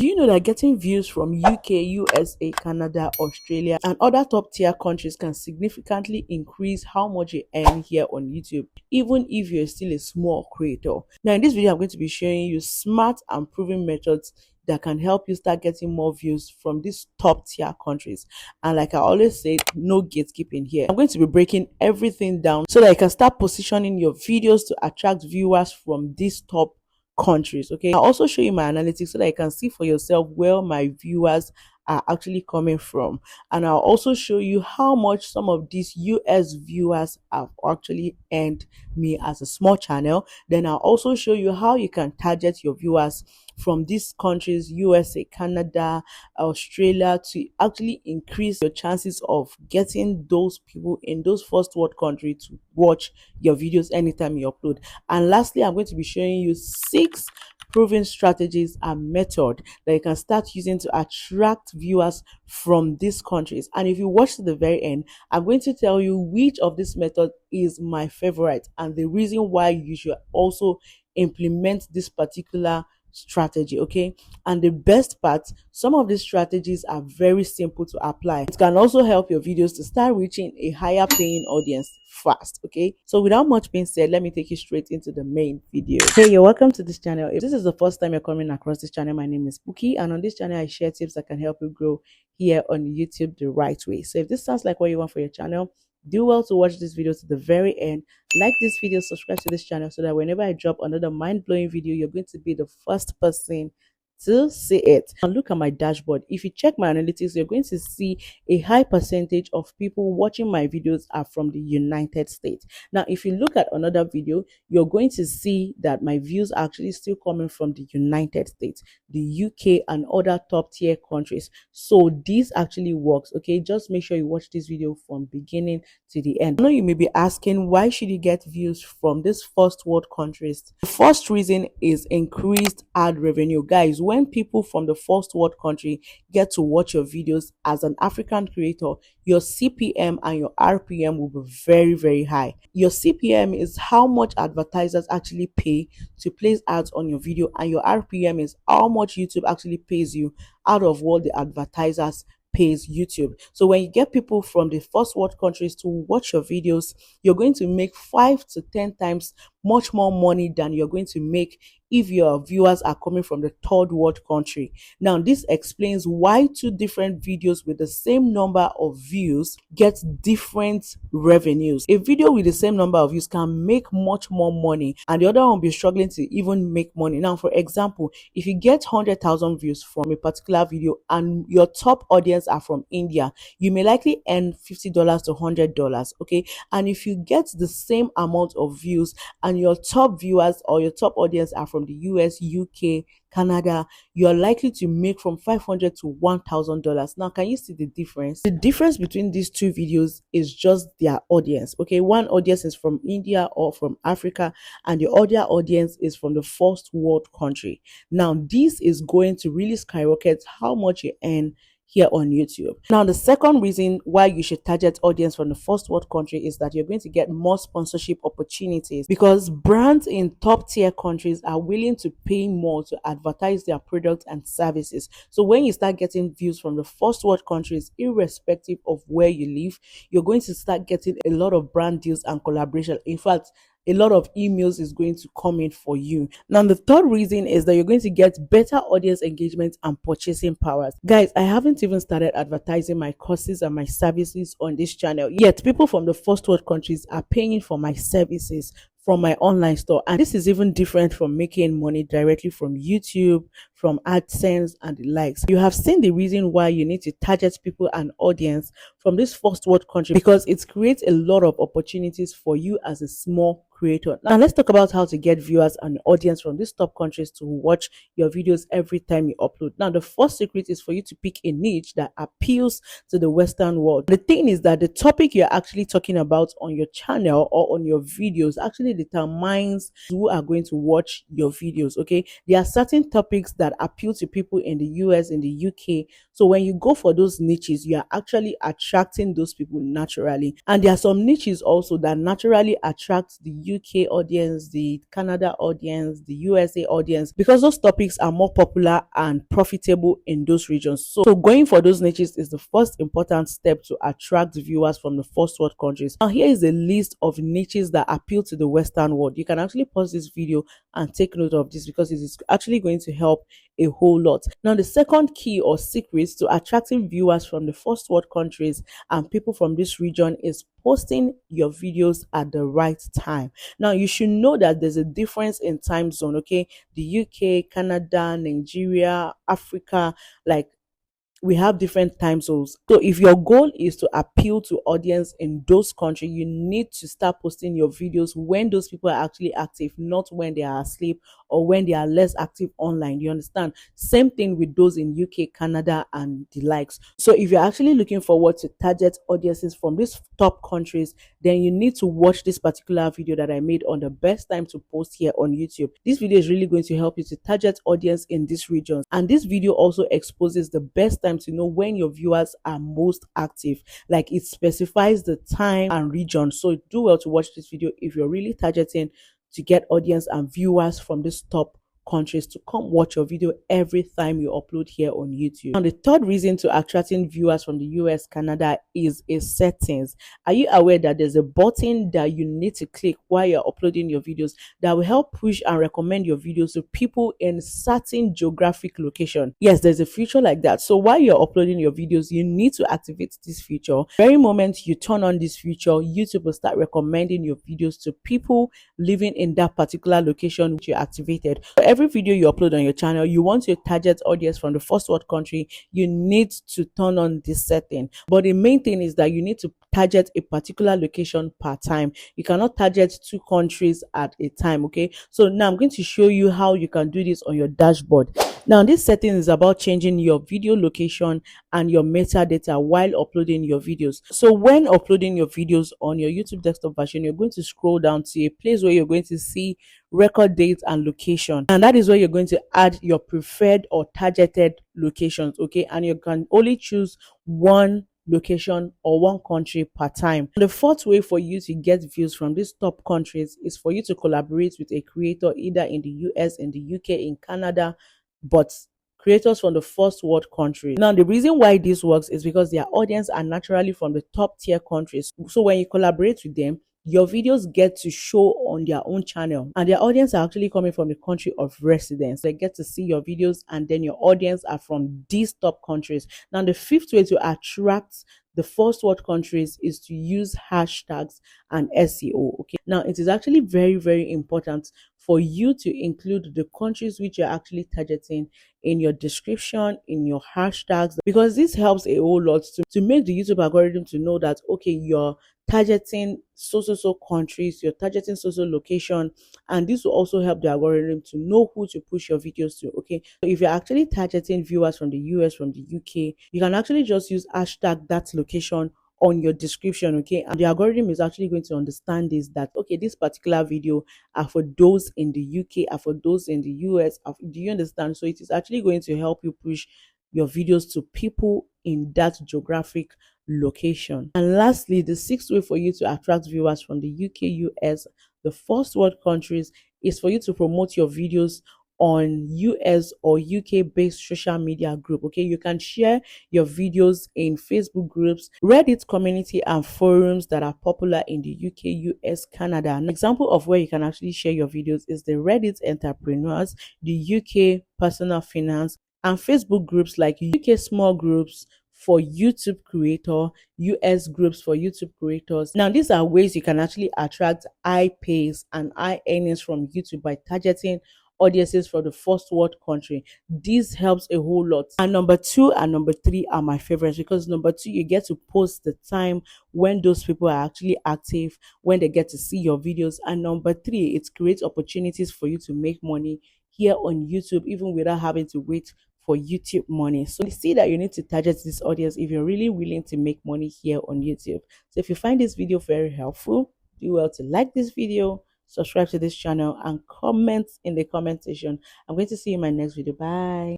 Do you know that getting views from UK, USA, Canada, Australia, and other top tier countries can significantly increase how much you earn here on YouTube, even if you're still a small creator? Now, in this video, I'm going to be showing you smart and proven methods that can help you start getting more views from these top tier countries. And like I always say, no gatekeeping here. I'm going to be breaking everything down so that you can start positioning your videos to attract viewers from these top countries. Okay, I'll also show you my analytics so that you can see for yourself where my viewers are actually coming from, and I'll also show you how much some of these US viewers have actually earned me as a small channel. Then I'll also show you how you can target your viewers from these countries, USA, Canada, Australia, to actually increase your chances of getting those people in those first world countries to watch your videos anytime you upload. And lastly, I'm going to be showing you 6 proven strategies and method that you can start using to attract viewers from these countries. And if you watch to the very end, I'm going to tell you which of this method is my favorite and the reason why you should also implement this particular strategy. Okay, and the best part, some of these strategies are very simple to apply. It can also help your videos to start reaching a higher paying audience fast. Okay, so without much being said, let me take you straight into the main video. Hey, you're welcome to this channel. If this is the first time you're coming across this channel, my name is Buki, and on this channel I share tips that can help you grow here on YouTube the right way. So if this sounds like what you want for your channel, do well to watch this video to the very end. Like this video, subscribe to this channel so that whenever I drop another mind-blowing video, you're going to be the first person to see it. And look at my dashboard. If you check my analytics, you're going to see a high percentage of people watching my videos are from the United States. Now, if you look at another video, you're going to see that my views are actually still coming from the United States, the UK, and other top tier countries. So this actually works. Okay, just make sure you watch this video from beginning to the end. I know you may be asking, why should you get views from these first world countries? The first reason is increased ad revenue. Guys, when people from the first world country get to watch your videos as an African creator, your CPM and your RPM will be very, very high. Your CPM is how much advertisers actually pay to place ads on your video, and your RPM is how much YouTube actually pays you out of what the advertisers pays YouTube. So when you get people from the first world countries to watch your videos, you're going to make 5 to 10 times much more money than you're going to make if your viewers are coming from the third world country. Now, this explains why 2 different videos with the same number of views get different revenues. A video with the same number of views can make much more money, and the other one will be struggling to even make money. Now, for example, if you get 100,000 views from a particular video and your top audience are from India, you may likely earn $50 to $100. Okay, and if you get the same amount of views and your top viewers or your top audience are from the US, UK, Canada, you're likely to make from $500 to $1,000. Now, can you see the difference? The difference between these 2 videos is just their audience. Okay, one audience is from India or from Africa, and the other audience is from the first world country. Now, this is going to really skyrocket how much you earn here on YouTube. Now, the second reason why you should target audience from the first world country is that you're going to get more sponsorship opportunities, because brands in top tier countries are willing to pay more to advertise their products and services. So when you start getting views from the first world countries, irrespective of where you live, you're going to start getting a lot of brand deals and collaboration. In fact, a lot of emails is going to come in for you. Now, the third reason is that you're going to get better audience engagement and purchasing powers. Guys, I haven't even started advertising my courses and my services on this channel yet. People from the first world countries are paying for my services from my online store, and this is even different from making money directly from YouTube, from AdSense, and the likes. You have seen the reason why you need to target people and audience from this first world country, because it creates a lot of opportunities for you as a small creator. Now, let's talk about how to get viewers and audience from these top countries to watch your videos every time you upload. Now, the first secret is for you to pick a niche that appeals to the Western world. The thing is that the topic you're actually talking about on your channel or on your videos actually determines who are going to watch your videos. Okay, there are certain topics that appeal to people in the US, in the UK. So when you go for those niches, you are actually attracting those people naturally. And there are some niches also that naturally attract the UK audience, the Canada audience, the USA audience, because those topics are more popular and profitable in those regions. So going for those niches is the first important step to attract viewers from the first world countries. Now here is a list of niches that appeal to the Western world. You can actually pause this video and take note of this because it is actually going to help a whole lot. Now the second key or secret to attracting viewers from the first world countries and people from this region is posting your videos at the right time. Now you should know that there's a difference in time zone. Okay, the UK, Canada, Nigeria, Africa, like we have different time zones. So if your goal is to appeal to audience in those countries, you need to start posting your videos when those people are actually active, not when they are asleep or when they are less active online. You understand? Same thing with those in UK, Canada, and the likes. So if you're actually looking forward to target audiences from these top countries, then you need to watch this particular video that I made on the best time to post here on YouTube. This video is really going to help you to target audience in these regions. And this video also exposes the best time to know when your viewers are most active. Like it specifies the time and region. So do well to watch this video if you're really targeting to get audience and viewers from this top countries to come watch your video every time you upload here on YouTube. And the third reason to attracting viewers from the US, Canada is a settings. Are you aware that there's a button that you need to click while you're uploading your videos that will help push and recommend your videos to people in certain geographic location? Yes, there's a feature like that. So while you're uploading your videos, you need to activate this feature. The very moment you turn on this feature, YouTube will start recommending your videos to people living in that particular location which you activated. So every video you upload on your channel, you want your target audience from the first world country, you need to turn on this setting. But the main thing is that you need to target a particular location per time. You cannot target 2 countries at a time. Okay, so now I'm going to show you how you can do this on your dashboard. Now this setting is about changing your video location and your metadata while uploading your videos. So when uploading your videos on your YouTube desktop version, you're going to scroll down to a place where you're going to see record date and location, and that is where you're going to add your preferred or targeted locations. Okay, and you can only choose one location or one country per time. The fourth way for you to get views from these top countries is for you to collaborate with a creator either in the US, in the UK, in Canada, but creators from the first world country. Now the reason why this works is because their audience are naturally from the top tier countries. So when you collaborate with them, your videos get to show on their own channel, and their audience are actually coming from the country of residence. They get to see your videos, and then your audience are from these top countries. Now the fifth way to attract the first world countries is to use hashtags and SEO. Okay, now it is actually very, very important for you to include the countries which you're actually targeting in your description, in your hashtags, because this helps a whole lot to make the YouTube algorithm to know that, okay, you're targeting so countries, you're targeting so location, and this will also help the algorithm to know who to push your videos to. Okay, so if you're actually targeting viewers from the US, from the UK, you can actually just use hashtag that location on your description. Okay, and the algorithm is actually going to understand this, that okay, this particular video are for those in the UK, are for those in the US. Do you understand? So it is actually going to help you push your videos to people in that geographic location. And lastly, the sixth way for you to attract viewers from the UK, US, the first world countries, is for you to promote your videos on US or UK based social media group. Okay, you can share your videos in Facebook groups, Reddit community, and forums that are popular in the UK, US, Canada. An example of where you can actually share your videos is the Reddit entrepreneurs, the UK personal finance, and Facebook groups like UK small groups for YouTube creator, US groups for YouTube creators. Now these are ways you can actually attract high pays and high earnings from YouTube by targeting audiences for the first world country. This helps a whole lot. And number 2 and number 3 are my favorites, because number 2, you get to post the time when those people are actually active, when they get to see your videos, and number 3, it creates opportunities for you to make money here on YouTube even without having to wait for YouTube money. So you see that you need to target this audience if you're really willing to make money here on YouTube. So if you find this video very helpful, do well to like this video, subscribe to this channel, and comment in the comment section. I'm going to see you in my next video. Bye.